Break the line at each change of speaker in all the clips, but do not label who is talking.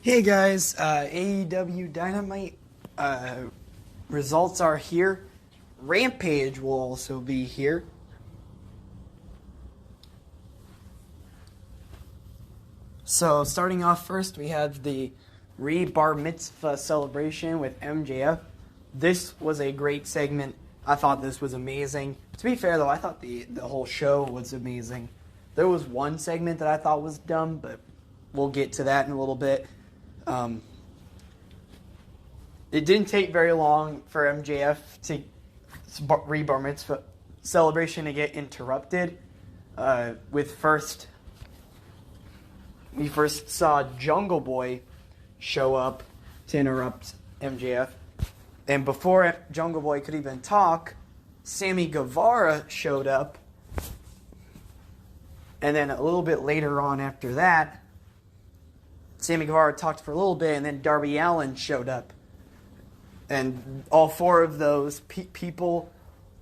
Hey guys, AEW Dynamite results are here. Rampage will also be here. So starting off first, we have the Bar Mitzvah celebration with MJF. This was a great segment. I thought this was amazing. To be fair though, I thought the whole show was amazing. There was one segment that I thought was dumb, but we'll get to that in a little bit. It didn't take very long for MJF to Bar Mitzvah celebration to get interrupted. We first saw Jungle Boy show up to interrupt MJF. And before Jungle Boy could even talk, Sammy Guevara showed up. And then a little bit later on after that, Sammy Guevara talked for a little bit, and then Darby Allin showed up. And all four of those people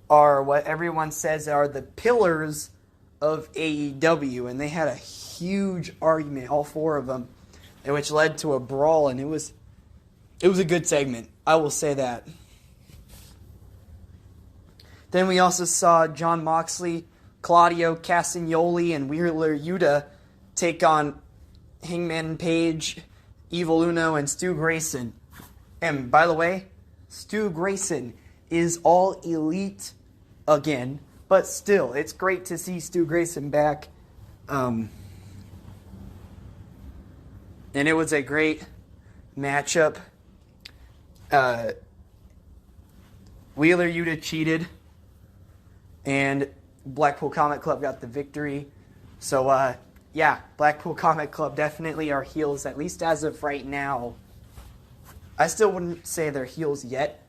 are what everyone says are the pillars of AEW. And they had a huge argument, all four of them, which led to a brawl. And it was a good segment, I will say that. Then we also saw Jon Moxley, Claudio Castagnoli, and Wheeler Yuta take on Hangman Page, Evil Uno, and Stu Grayson. And by the way, Stu Grayson is all elite again, but still, it's great to see Stu Grayson back. And it was a great matchup. Wheeler Yuta cheated, and Blackpool Comic Club got the victory. So, yeah, Blackpool Comic Club definitely are heels, at least as of right now. I still wouldn't say they're heels yet.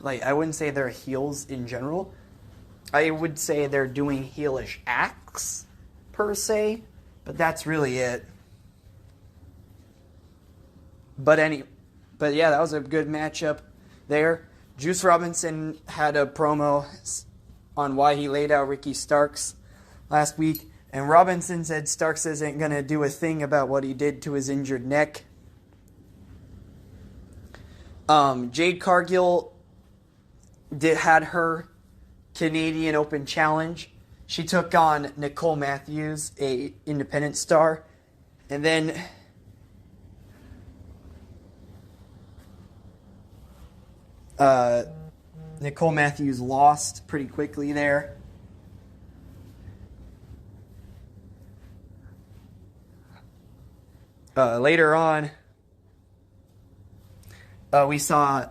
I wouldn't say they're heels in general. I would say they're doing heelish acts, per se. But that's really it. But yeah, that was a good matchup there. Juice Robinson had a promo on why he laid out Ricky Starks last week. And Robinson said Starks isn't going to do a thing about what he did to his injured neck. Jade Cargill had her Canadian Open Challenge. She took on Nicole Matthews, a independent star. And then Nicole Matthews lost pretty quickly there. Later on, we saw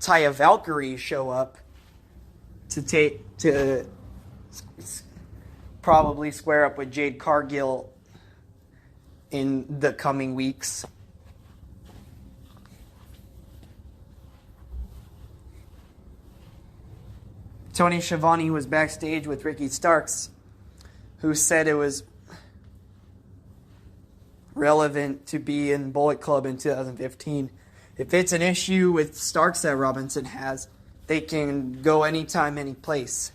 Taya Valkyrie show up to probably square up with Jade Cargill in the coming weeks. Tony Schiavone was backstage with Ricky Starks, who said it was relevant to be in Bullet Club in 2015. If it's an issue with Starks that Robinson has, they can go anytime, any place.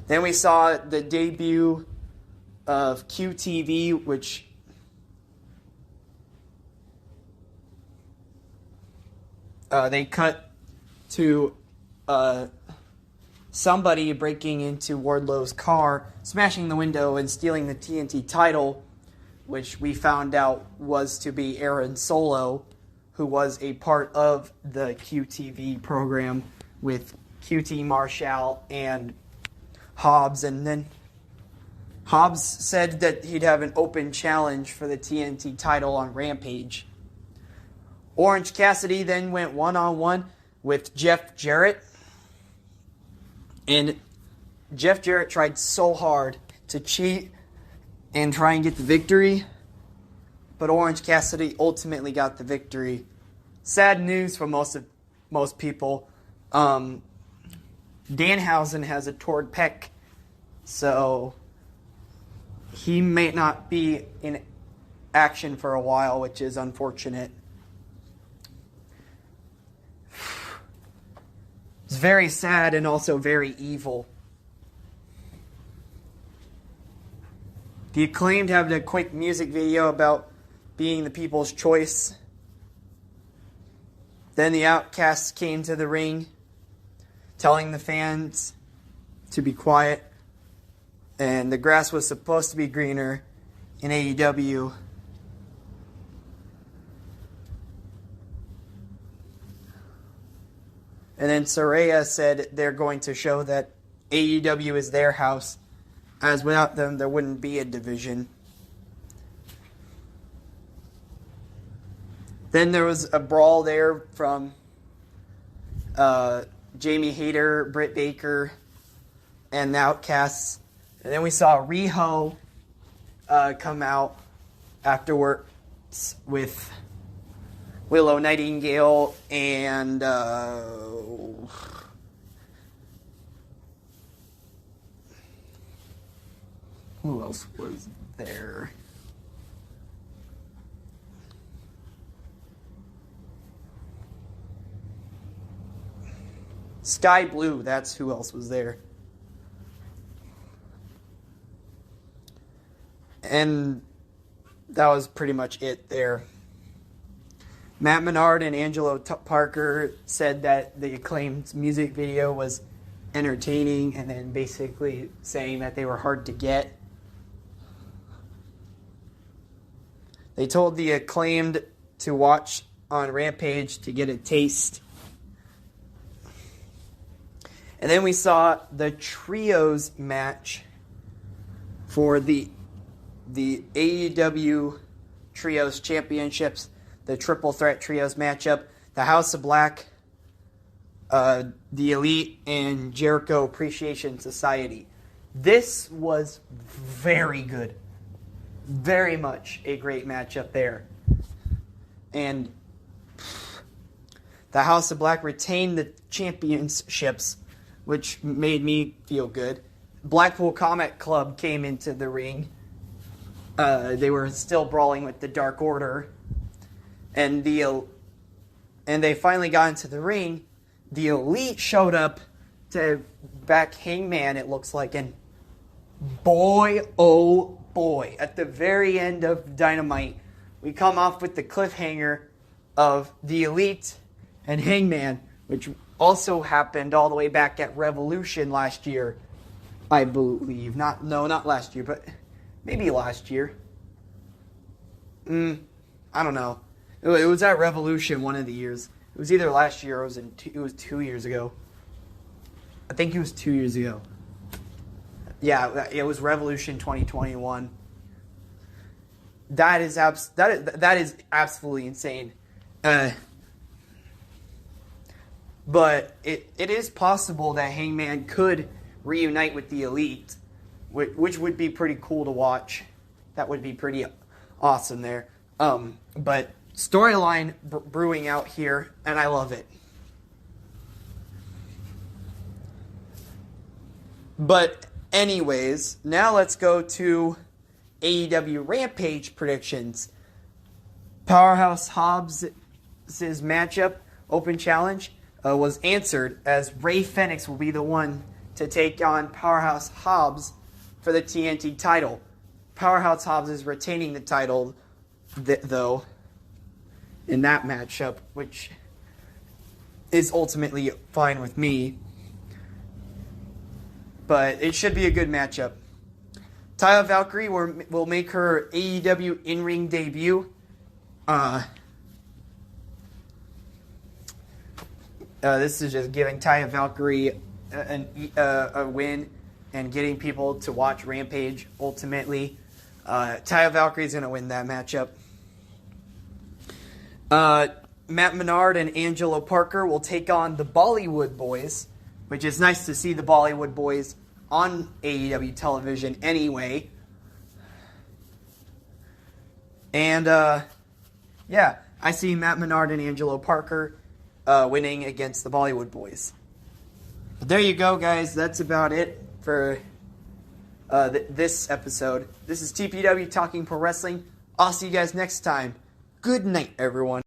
Then we saw the debut of QTV, which they cut to somebody breaking into Wardlow's car, smashing the window, and stealing the TNT title, which we found out was to be Aaron Solo, who was a part of the QTV program with QT Marshall and Hobbs. And then Hobbs said that he'd have an open challenge for the TNT title on Rampage. Orange Cassidy then went one-on-one with Jeff Jarrett. And Jeff Jarrett tried so hard to cheat and try and get the victory, but Orange Cassidy ultimately got the victory. Sad news for most people. Danhausen has a torn pec, so he may not be in action for a while, which is unfortunate. It's very sad and also very evil. The Acclaimed have a quick music video about being the people's choice. Then the Outcasts came to the ring, telling the fans to be quiet. And the grass was supposed to be greener in AEW. And then Saraya said they're going to show that AEW is their house, as without them there wouldn't be a division. Then there was a brawl there from Jamie Hayter, Britt Baker, and the Outcasts. And then we saw Riho come out afterwards with Willow Nightingale and who else was there? Sky Blue, that's who else was there. And that was pretty much it there. Matt Menard and Angelo Parker said that the Acclaimed music video was entertaining, and then basically saying that they were hard to get. They told the Acclaimed to watch on Rampage to get a taste. And then we saw the Trios match for the AEW Trios Championships, the Triple Threat Trios matchup, the House of Black, the Elite, and Jericho Appreciation Society. This was very good. Very much a great matchup there. And the House of Black retained the championships, which made me feel good. Blackpool Combat Club came into the ring. They were still brawling with the Dark Order. And they finally got into the ring. The Elite showed up to back Hangman, it looks like. And boy, oh boy, at the very end of Dynamite, we come off with the cliffhanger of the Elite and Hangman, which also happened all the way back at Revolution last year, I believe. Not last year, but maybe last year. I don't know. It was at Revolution one of the years. It was either last year or it was 2 years ago. I think it was 2 years ago. Yeah, it was Revolution 2021. That is absolutely insane. But it is possible that Hangman could reunite with the Elite, which would be pretty cool to watch. That would be pretty awesome there. But storyline brewing out here, and I love it. But anyways, now let's go to AEW Rampage predictions. Powerhouse Hobbs' matchup, open challenge, was answered as Rey Fenix will be the one to take on Powerhouse Hobbs for the TNT title. Powerhouse Hobbs is retaining the title, though, in that matchup, which is ultimately fine with me. But it should be a good matchup. Taya Valkyrie will make her AEW in-ring debut. This is just giving Taya Valkyrie a win and getting people to watch Rampage, ultimately. Taya Valkyrie is going to win that matchup. Matt Menard and Angelo Parker will take on the Bollywood Boys, which is nice to see the Bollywood Boys on AEW television anyway. And, yeah, I see Matt Menard and Angelo Parker winning against the Bollywood Boys. But there you go, guys. That's about it for this episode. This is TPW Talking Pro Wrestling. I'll see you guys next time. Good night, everyone.